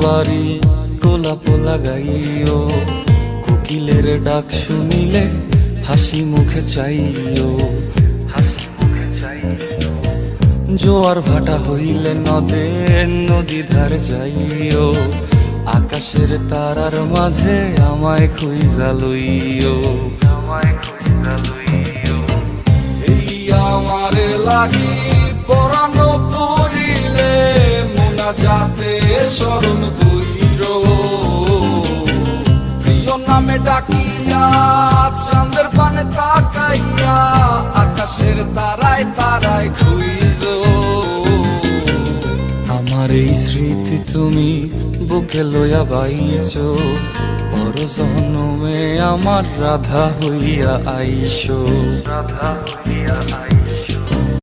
বাড়ি গোলাপ লাগাইও, কোকিলের ডাক শুনিলে হাসি মুখে চাইও, জোয়ার ভাটা হইলে নদে নদী ধার যাইও, আকাশের তারার মাঝে আমায় খুঁজা লইও, এই আমারে লাগি পরানো পড়িলে মোনাজাতে স্মরণ কইরো, প্রিয় নামে ডাকিয়া চাঁদের পানে তাকাইয়া আকাশের তারায় তারায় খুঁজো। আমার এই স্মৃতি তুমি বুকে লইয়া বাইছো, পর জন্মে আমার রাধা হইয়া আইসো, রাধা হইয়া